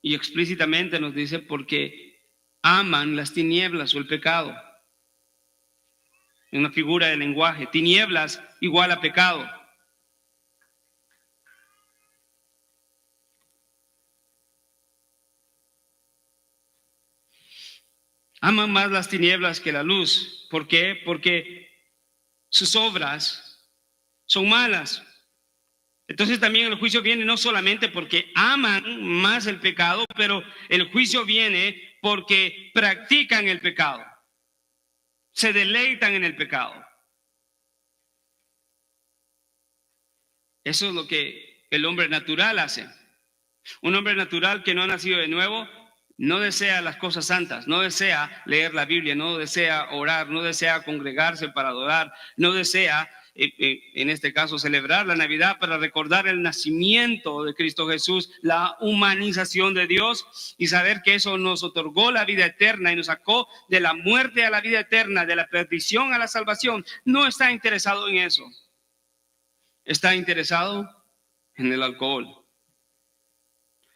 y explícitamente nos dice porque aman las tinieblas o el pecado. En una figura de lenguaje, tinieblas igual a pecado. Aman más las tinieblas que la luz. ¿Por qué? Porque sus obras son malas. Entonces también el juicio viene no solamente porque aman más el pecado, pero el juicio viene porque practican el pecado. Se deleitan en el pecado. Eso es lo que el hombre natural hace. Un hombre natural que no ha nacido de nuevo no desea las cosas santas, no desea leer la Biblia, no desea orar, no desea congregarse para adorar, no desea, en este caso, celebrar la Navidad para recordar el nacimiento de Cristo Jesús, la humanización de Dios y saber que eso nos otorgó la vida eterna y nos sacó de la muerte a la vida eterna, de la perdición a la salvación. No está interesado en eso. Está interesado en el alcohol.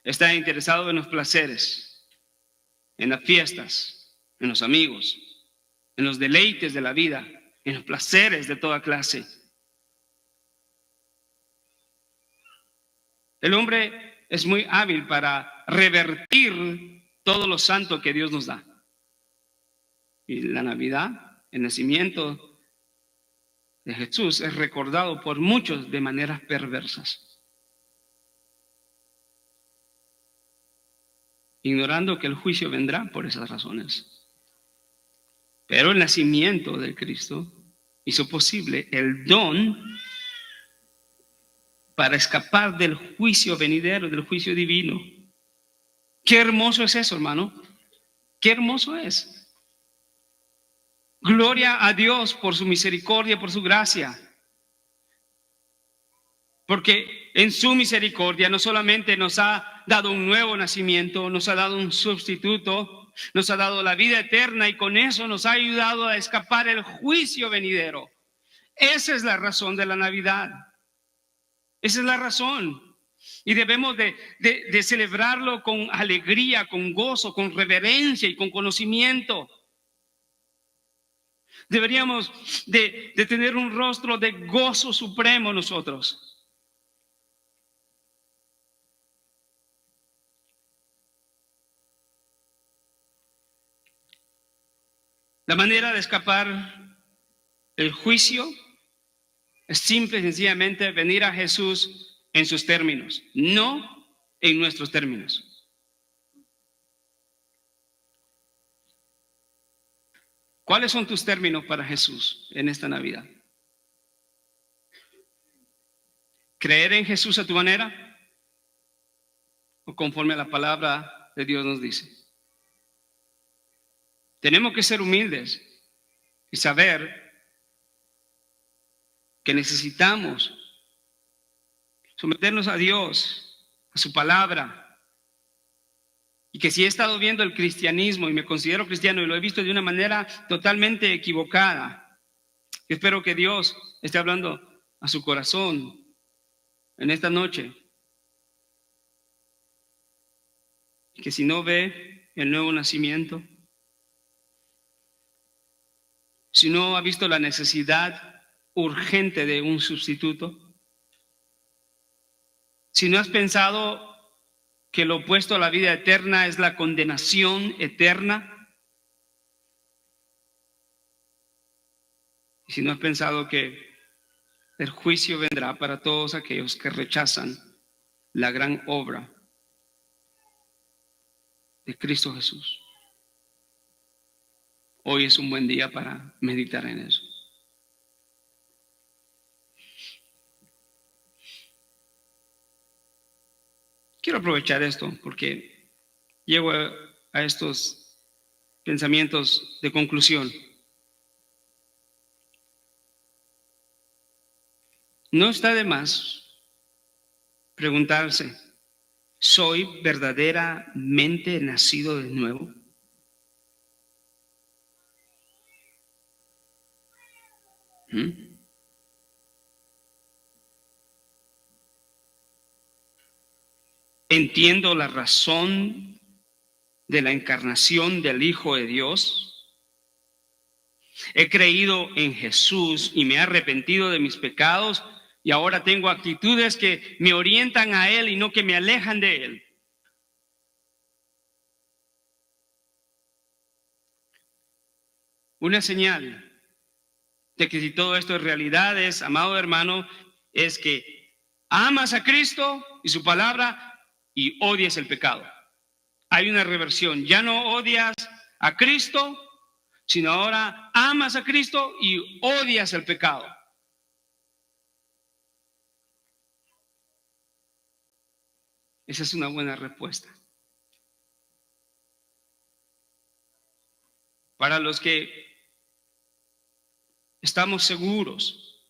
Está interesado en los placeres, en las fiestas, en los amigos, en los deleites de la vida, en los placeres de toda clase. El hombre es muy hábil para revertir todo lo santo que Dios nos da. Y la Navidad, el nacimiento de Jesús, es recordado por muchos de maneras perversas, ignorando que el juicio vendrá por esas razones. Pero el nacimiento de Cristo hizo posible el don para escapar del juicio venidero, del juicio divino. Qué hermoso es eso, hermano. Qué hermoso es. Gloria a Dios por su misericordia, por su gracia. Porque en su misericordia no solamente nos ha dado un nuevo nacimiento, nos ha dado un sustituto, nos ha dado la vida eterna y con eso nos ha ayudado a escapar el juicio venidero. Esa es la razón de la Navidad. Esa es la razón. Y debemos de celebrarlo con alegría, con gozo, con reverencia y con conocimiento. Deberíamos de tener un rostro de gozo supremo nosotros. La manera de escapar el juicio es simple y sencillamente venir a Jesús en sus términos, no en nuestros términos. ¿Cuáles son tus términos para Jesús en esta Navidad? ¿Creer en Jesús a tu manera o conforme a la palabra de Dios nos dice? Tenemos que ser humildes y saber que necesitamos someternos a Dios, a su palabra, Y que si he estado viendo el cristianismo y me considero cristiano y lo he visto de una manera totalmente equivocada, espero que Dios esté hablando a su corazón en esta noche. Que si no ve el nuevo nacimiento, si no ha visto la necesidad urgente de un sustituto, si no has pensado que lo opuesto a la vida eterna es la condenación eterna, y si no has pensado que el juicio vendrá para todos aquellos que rechazan la gran obra de Cristo Jesús, hoy es un buen día para meditar en eso. Quiero aprovechar esto porque llego a estos pensamientos de conclusión. No está de más preguntarse, ¿soy verdaderamente nacido de nuevo? ¿Entiendo la razón de la encarnación del Hijo de Dios? ¿He creído en Jesús y me he arrepentido de mis pecados y ahora tengo actitudes que me orientan a Él y no que me alejan de Él? Una señal de que si todo esto es realidad es, amado hermano, es que amas a Cristo y su palabra y odias el pecado. Hay una reversión. Ya no odias a Cristo, sino ahora amas a Cristo y odias el pecado. Esa es una buena respuesta. Para los que estamos seguros,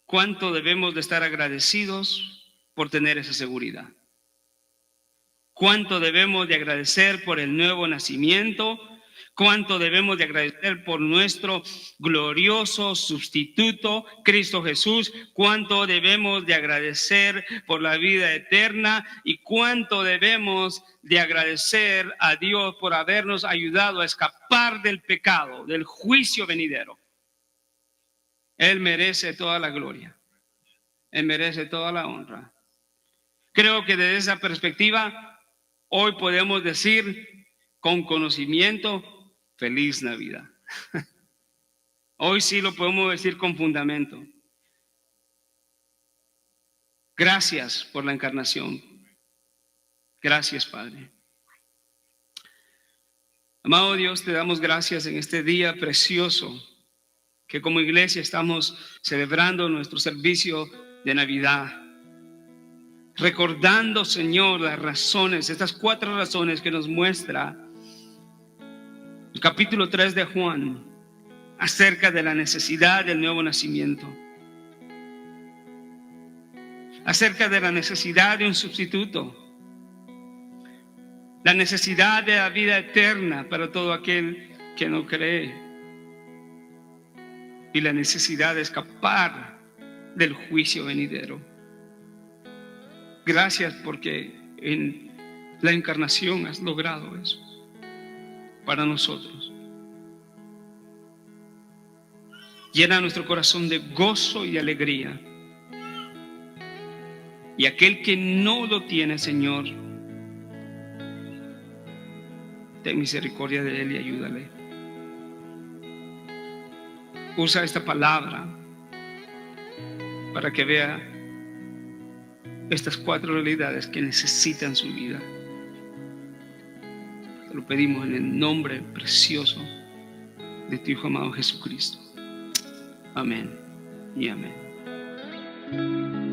¿cuánto debemos de estar agradecidos por tener esa seguridad? ¿Cuánto debemos de agradecer por el nuevo nacimiento? ¿Cuánto debemos de agradecer por nuestro glorioso sustituto, Cristo Jesús? ¿Cuánto debemos de agradecer por la vida eterna? ¿Y cuánto debemos de agradecer a Dios por habernos ayudado a escapar del pecado, del juicio venidero? Él merece toda la gloria. Él merece toda la honra. Creo que desde esa perspectiva, hoy podemos decir con conocimiento, feliz Navidad. Hoy sí lo podemos decir con fundamento. Gracias por la encarnación. Gracias, Padre. Amado Dios, te damos gracias en este día precioso que como iglesia estamos celebrando nuestro servicio de Navidad. Recordando, Señor, las razones, estas 4 razones que nos muestra el capítulo 3 de Juan acerca de la necesidad del nuevo nacimiento, acerca de la necesidad de un sustituto, la necesidad de la vida eterna para todo aquel que no cree y la necesidad de escapar del juicio venidero. Gracias porque en la encarnación has logrado eso para nosotros. Llena nuestro corazón de gozo y de alegría. Y aquel que no lo tiene, Señor, ten misericordia de él y ayúdale. Usa esta palabra para que vea estas 4 realidades que necesitan su vida. Te lo pedimos en el nombre precioso de tu Hijo amado Jesucristo. Amén y amén.